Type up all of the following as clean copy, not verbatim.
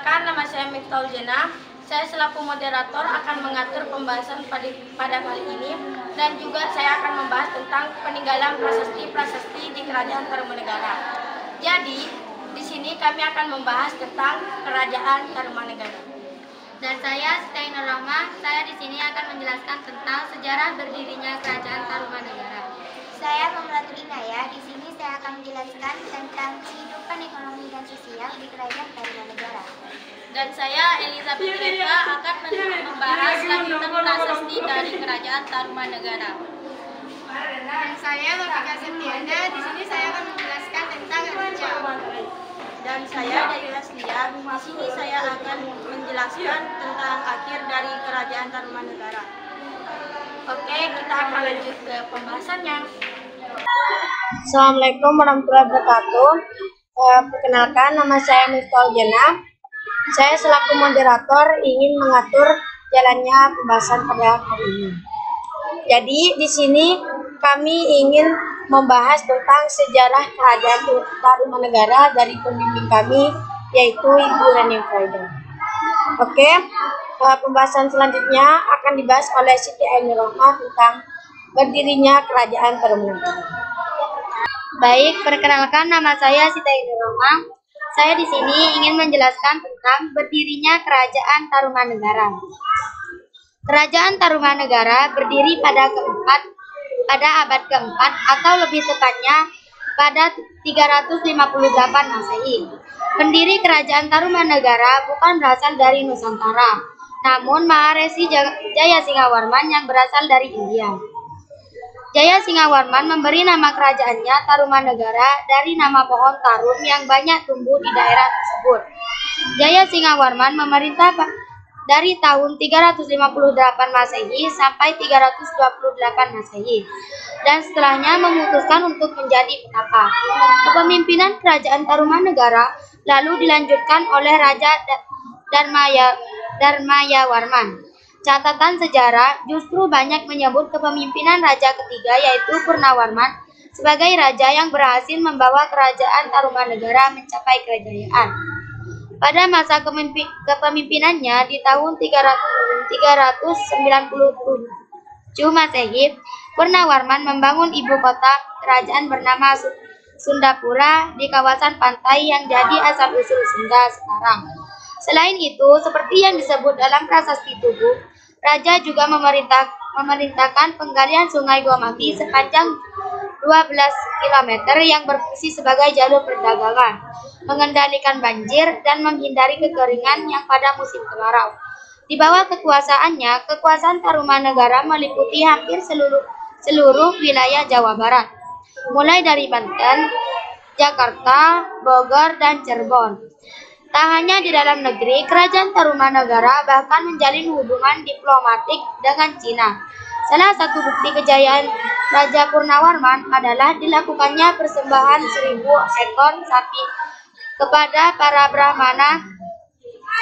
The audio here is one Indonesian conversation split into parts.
Perkenalkan, nama saya Miftahul Jannah. Saya selaku moderator akan mengatur pembahasan pada kali ini, dan juga saya akan membahas tentang peninggalan prasasti-prasasti di Kerajaan Tarumanegara. Jadi, di sini kami akan membahas tentang Kerajaan Tarumanegara. Dan saya Siti Nur Rahma, saya di sini akan menjelaskan tentang sejarah berdirinya Kerajaan Tarumanegara. Saya Mamlatul Inayah, di sini saya akan menjelaskan tentang kehidupan ekonomi dan sosial di Kerajaan Tarumanegara. Dan saya Elizabeth Reka akan membahas lanjutan prasasti dari Kerajaan Tarumanegara. Dan saya Novika Septiana, di sini saya akan menjelaskan tentang raja. Dan saya Dayula Slia, di sini saya akan menjelaskan tentang akhir dari Kerajaan Tarumanegara. Oke, kita akan lanjut ke pembahasannya. Assalamualaikum warahmatullahi wabarakatuh. Perkenalkan, nama saya Miftahul Jannah. Saya selaku moderator ingin mengatur jalannya pembahasan pada hari ini. Jadi di sini kami ingin membahas tentang sejarah Kerajaan Tarumanegara dari pembimbing kami, yaitu Ibu Rani Faida. Oke, pembahasan selanjutnya akan dibahas oleh Siti Ainur Rahma tentang berdirinya Kerajaan Tarumanegara. Baik, perkenalkan, nama saya Siti Ainur Rahma. Saya di sini ingin menjelaskan tentang berdirinya Kerajaan Tarumanegara. Kerajaan Tarumanegara berdiri pada abad keempat atau lebih tepatnya pada 358 Masehi. Pendiri Kerajaan Tarumanegara bukan berasal dari Nusantara, namun Maharesi Jayasinghawarman yang berasal dari India. Jayasinghawarman memberi nama kerajaannya Tarumanegara dari nama pohon tarum yang banyak tumbuh di daerah tersebut. Jayasinghawarman memerintah dari tahun 358 Masehi sampai 328 Masehi, dan setelahnya memutuskan untuk menjadi petapa. Kepemimpinan Kerajaan Tarumanegara lalu dilanjutkan oleh Raja Dharmayawarman. Catatan sejarah justru banyak menyebut kepemimpinan raja ketiga, yaitu Purnawarman, sebagai raja yang berhasil membawa Kerajaan Tarumanegara mencapai kejayaan. Pada masa kepemimpinannya di tahun 397 Masehi, Purnawarman membangun ibu kota kerajaan bernama Sundapura di kawasan pantai yang jadi asal-usul Sunda sekarang. Selain itu, seperti yang disebut dalam prasasti Tugu, raja juga memerintahkan penggalian Sungai Gomaki sepanjang 12 km yang berfungsi sebagai jalur perdagangan, mengendalikan banjir, dan menghindari kekeringan yang pada musim kemarau. Di bawah kekuasaannya, kekuasaan Tarumanegara meliputi hampir seluruh wilayah Jawa Barat, mulai dari Banten, Jakarta, Bogor, dan Cirebon. Tak hanya di dalam negeri, Kerajaan Tarumanegara bahkan menjalin hubungan diplomatik dengan Cina. Salah satu bukti kejayaan Raja Purnawarman adalah dilakukannya persembahan 1000 ekor sapi kepada para Brahmana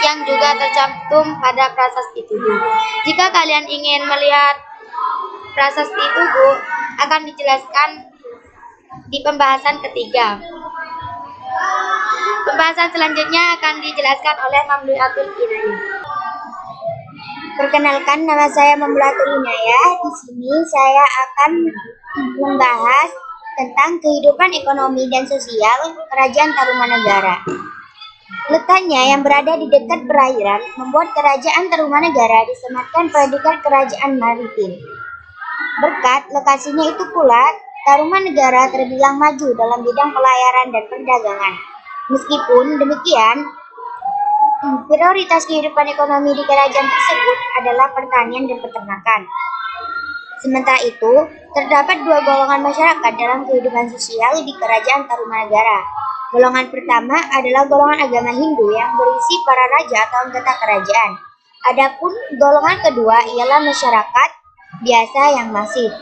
yang juga tercantum pada prasasti Tugu. Jika kalian ingin melihat prasasti Tugu, akan dijelaskan di pembahasan ketiga. Pembahasan selanjutnya akan dijelaskan oleh Mamlatul Inayah. Perkenalkan, nama saya Mamlatul Inayah. Di sini saya akan membahas tentang kehidupan ekonomi dan sosial Kerajaan Tarumanegara. Letaknya yang berada di dekat perairan membuat Kerajaan Tarumanegara disematkan predikat kerajaan maritim. Berkat lokasinya itu pula, Tarumanegara terbilang maju dalam bidang pelayaran dan perdagangan. Meskipun demikian, prioritas kehidupan ekonomi di kerajaan tersebut adalah pertanian dan peternakan. Sementara itu, terdapat dua golongan masyarakat dalam kehidupan sosial di Kerajaan Tarumanegara. Golongan pertama adalah golongan agama Hindu yang berisi para raja atau anggota kerajaan. Adapun golongan kedua ialah masyarakat biasa yang masif.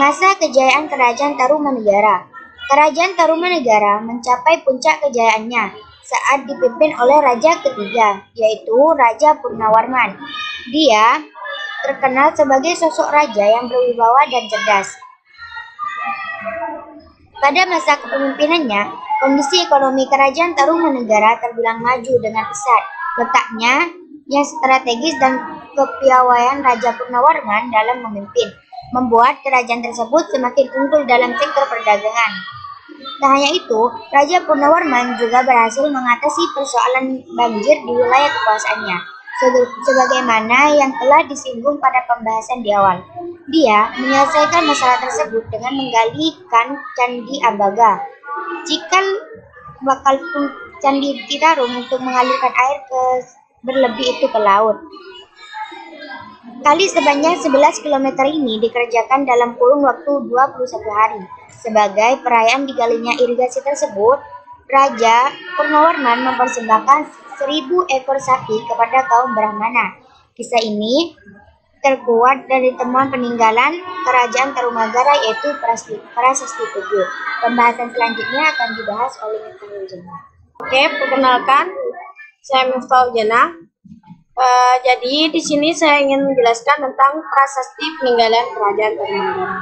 Masa kejayaan Kerajaan Tarumanegara. Kerajaan Tarumanegara mencapai puncak kejayaannya saat dipimpin oleh raja ketiga, yaitu Raja Purnawarman. Dia terkenal sebagai sosok raja yang berwibawa dan cerdas. Pada masa kepemimpinannya, kondisi ekonomi Kerajaan Tarumanegara terbilang maju dengan pesat. Letaknya yang strategis dan kepiawaian Raja Purnawarman dalam memimpin membuat kerajaan tersebut semakin unggul dalam sektor perdagangan. Tak hanya itu, Raja Purnawarman juga berhasil mengatasi persoalan banjir di wilayah kekuasaannya, sebagaimana yang telah disinggung pada pembahasan di awal. Dia menyelesaikan masalah tersebut dengan menggalikan Candi Ambaga, cikal bakal Candi Citarum untuk mengalirkan air berlebih itu ke laut. Kali sebanyak 11 km ini dikerjakan dalam kurun waktu 21 hari. Sebagai perayaan digalinya irigasi tersebut, Raja Purnawarman mempersembahkan 1000 ekor sapi kepada kaum Brahmana. Kisah ini terkuat dari temuan peninggalan kerajaan Tarumagara yaitu Prasasti Tugu. Pembahasan selanjutnya akan dibahas oleh Miftahul Jannah. Oke, perkenalkan, saya Miftahul Jannah. Jadi di sini saya ingin menjelaskan tentang prasasti peninggalan kerajaan Tarumagara.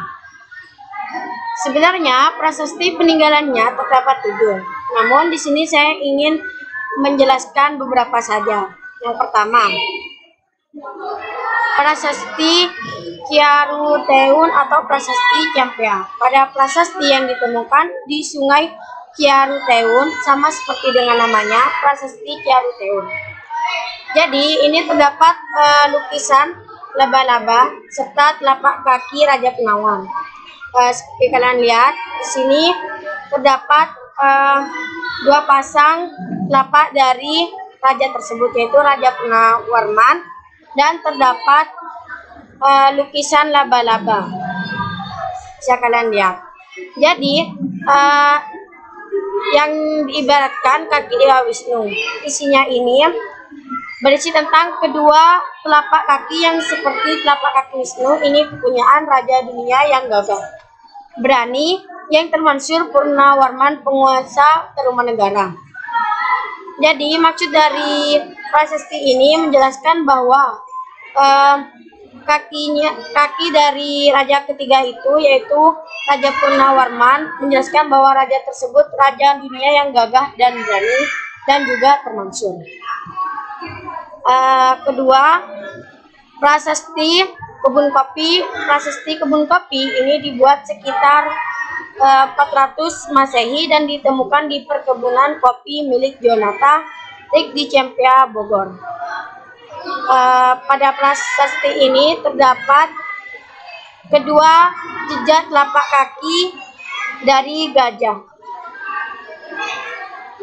Sebenarnya prasasti peninggalannya terdapat 7. Namun di sini saya ingin menjelaskan beberapa saja. Yang pertama, prasasti Kiaruteun atau prasasti Ciampea. Pada prasasti yang ditemukan di Sungai Kiaruteun sama seperti dengan namanya, prasasti Kiaruteun. Jadi ini terdapat lukisan laba-laba serta telapak kaki Raja Penawan. Seperti kalian lihat di sini terdapat 2 pasang telapak dari raja tersebut yaitu Raja Purnawarman, dan terdapat lukisan laba-laba. Bisa kalian lihat. Jadi yang diibaratkan kaki Dewa Wisnu. Isinya ini berisi tentang kedua telapak kaki yang seperti telapak kaki Wisnu. Ini kepunyaan Raja Dunia yang gagah, berani, yang termansur Purnawarman, penguasa Tarumanegara. Jadi maksud dari prasasti ini menjelaskan bahwa kaki dari raja ketiga itu yaitu Raja Purnawarman menjelaskan bahwa raja tersebut raja dunia yang gagah dan berani dan juga termansur. Kedua, prasasti kebun kopi. Prasasti kebun kopi ini dibuat sekitar 400 Masehi dan ditemukan di perkebunan kopi milik Jonata di Ciampea, Bogor. Pada prasasti ini terdapat kedua jejak telapak kaki dari gajah,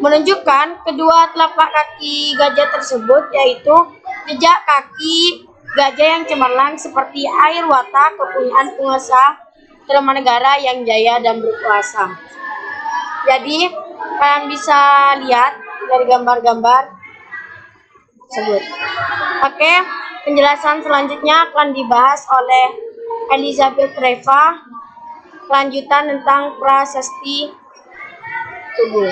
menunjukkan kedua telapak kaki gajah tersebut yaitu jejak kaki gajah yang cemerlang seperti air wata, kepunyaan penguasa Tarumanegara yang jaya dan berkuasa. Jadi kalian bisa lihat dari gambar-gambar tersebut. Oke, penjelasan selanjutnya akan dibahas oleh Elizabeth Reva, lanjutan tentang prasasti Tugu.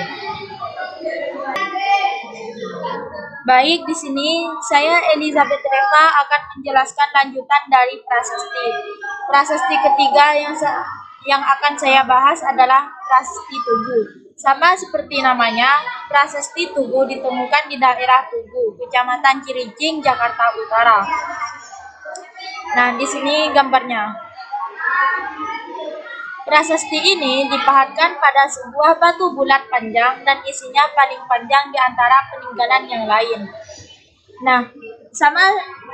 Baik, di sini saya Elizabeth Reva akan menjelaskan lanjutan dari prasasti. Prasasti ketiga yang akan saya bahas adalah Prasasti Tugu. Sama seperti namanya, Prasasti Tugu ditemukan di daerah Tugu, Kecamatan Cilincing, Jakarta Utara. Nah, di sini gambarnya. Prasasti ini dipahatkan pada sebuah batu bulat panjang dan isinya paling panjang di antara peninggalan yang lain. Nah, sama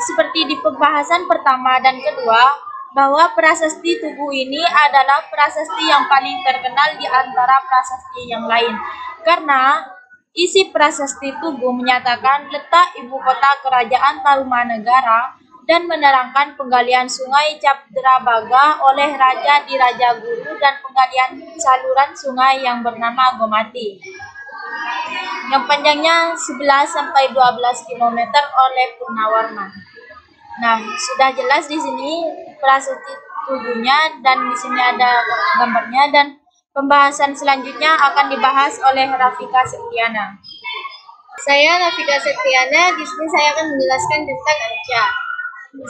seperti di pembahasan pertama dan kedua, bahwa prasasti Tugu ini adalah prasasti yang paling terkenal di antara prasasti yang lain. Karena isi prasasti Tugu menyatakan letak ibu kota kerajaan Tarumanegara dan menerangkan penggalian sungai Cadrabaga oleh raja di Raja Guru dan penggalian saluran sungai yang bernama Gomati yang panjangnya 11-12 km oleh Purnawarman. Nah, sudah jelas di sini prasasti Tugunya dan di sini ada gambarnya, dan pembahasan selanjutnya akan dibahas oleh Rafika Septiana. Saya Rafika Septiana, di sini saya akan menjelaskan tentang Arca.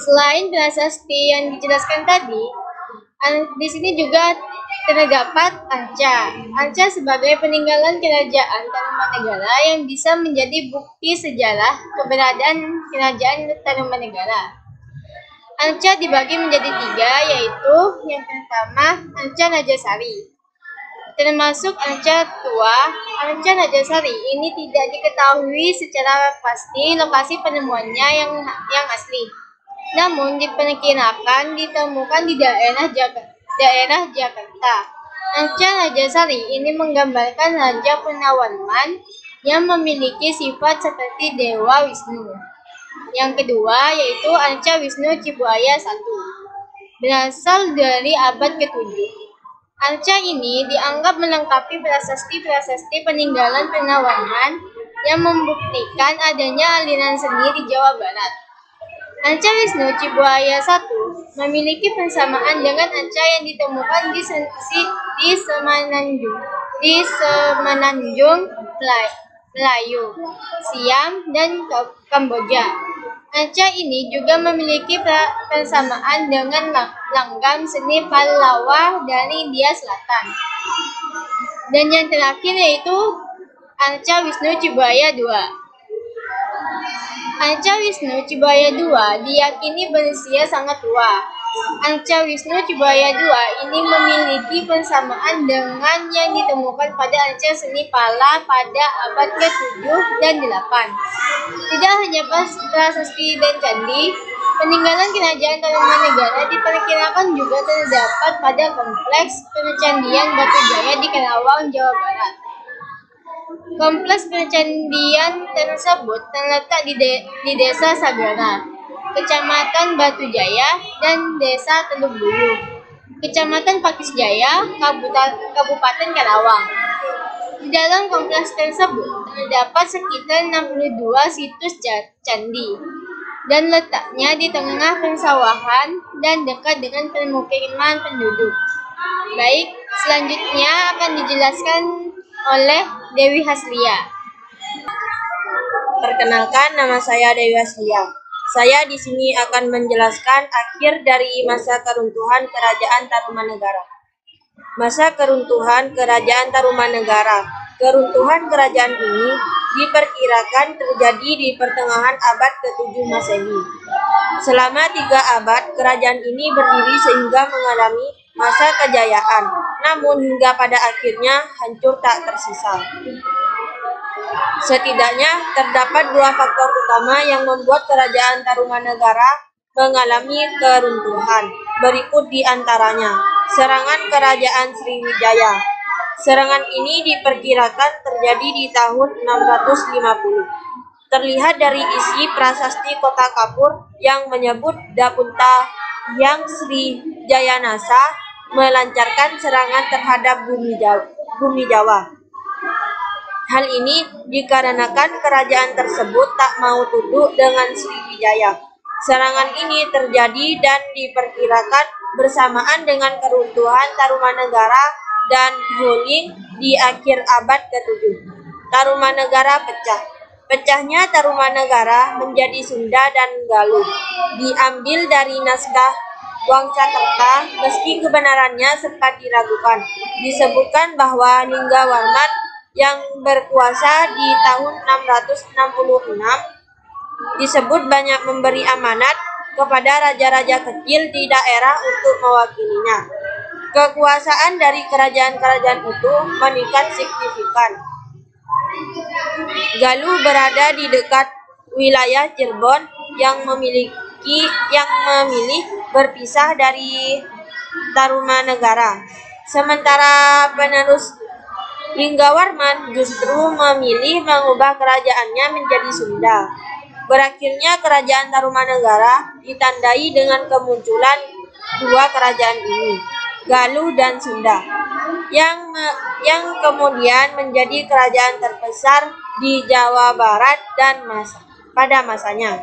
Selain prasasti yang dijelaskan tadi, di sini juga terdapat Anca. Anca sebagai peninggalan kerajaan Tarumanegara yang bisa menjadi bukti sejarah keberadaan kerajaan Tarumanegara. Anca dibagi menjadi 3, yaitu yang pertama Anca Rajasari, termasuk Anca Tua. Anca Rajasari ini tidak diketahui secara pasti lokasi penemuannya yang asli, namun diperkirakan ditemukan di daerah Jakarta. Anca Rajasari ini menggambarkan Raja Purnawarman yang memiliki sifat seperti Dewa Wisnu. Yang kedua yaitu Anca Wisnu Cibuaya I, berasal dari abad ke-7. Anca ini dianggap melengkapi prasasti-prasasti peninggalan Purnawarman yang membuktikan adanya aliran seni di Jawa Barat. Anca Wisnu Cibuaya I memiliki persamaan dengan Anca yang ditemukan di Semenanjung Melayu, Siam, dan Kamboja. Anca ini juga memiliki persamaan dengan langgam seni Pallawa dari India Selatan. Dan yang terakhir yaitu Anca Wisnu Cibuaya II. Anca Wisnu Cibuaya II diyakini berusia sangat tua. Anca Wisnu Cibuaya II ini memiliki persamaan dengan yang ditemukan pada Anca seni Pala pada abad ke-7 dan 8. Tidak hanya prasasti dan candi, peninggalan kerajaan Tarumanegara diperkirakan juga terdapat pada kompleks percandian Batujaya di Karawang, Jawa Barat. Kompleks percandian tersebut terletak di Desa Sagara, Kecamatan Batujaya, dan Desa Teluk Bulu, Kecamatan Pakisjaya, Kabupaten Karawang. Di dalam kompleks tersebut terdapat sekitar 62 situs candi dan letaknya di tengah persawahan dan dekat dengan permukiman penduduk. Baik, selanjutnya akan dijelaskan oleh Dewi Haslia. Perkenalkan, nama saya Dewi Haslia. Saya di sini akan menjelaskan akhir dari masa keruntuhan Kerajaan Tarumanegara. Masa keruntuhan Kerajaan Tarumanegara. Keruntuhan kerajaan ini diperkirakan terjadi di pertengahan abad ke-7 Masehi. Selama 3 abad, kerajaan ini berdiri sehingga mengalami masa kejayaan, namun hingga pada akhirnya hancur tak tersisa. Setidaknya terdapat 2 faktor utama yang membuat kerajaan Tarumanegara mengalami keruntuhan. Berikut di antaranya: serangan kerajaan Sriwijaya. Serangan ini diperkirakan terjadi di tahun 650. Terlihat dari isi prasasti Kota Kapur yang menyebut Dapunta yang Srijayanasa melancarkan serangan terhadap bumi Jawa. Hal ini dikarenakan kerajaan tersebut tak mau tunduk dengan Sriwijaya. Serangan ini terjadi dan diperkirakan bersamaan dengan keruntuhan Tarumanegara dan Huling di akhir abad ke-7. Tarumanegara pecah. Pecahnya Tarumanegara menjadi Sunda dan Galuh diambil dari naskah Wangsakerta, meski kebenarannya sempat diragukan. Disebutkan bahwa Ninggawarman yang berkuasa di tahun 666 disebut banyak memberi amanat kepada raja-raja kecil di daerah untuk mewakilinya. Kekuasaan dari kerajaan-kerajaan itu meningkat signifikan. Galuh berada di dekat wilayah Cirebon yang memilih berpisah dari Tarumanegara. Sementara penerus Ninggawarman justru memilih mengubah kerajaannya menjadi Sunda. Berakhirnya kerajaan Tarumanegara ditandai dengan kemunculan 2 kerajaan ini, Galuh dan Sunda, yang kemudian menjadi kerajaan terbesar di Jawa Barat dan pada masanya.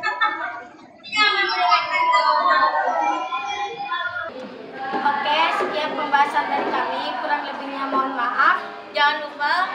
Oke, sekian pembahasan dari kami. Kurang lebihnya mohon maaf. Jangan lupa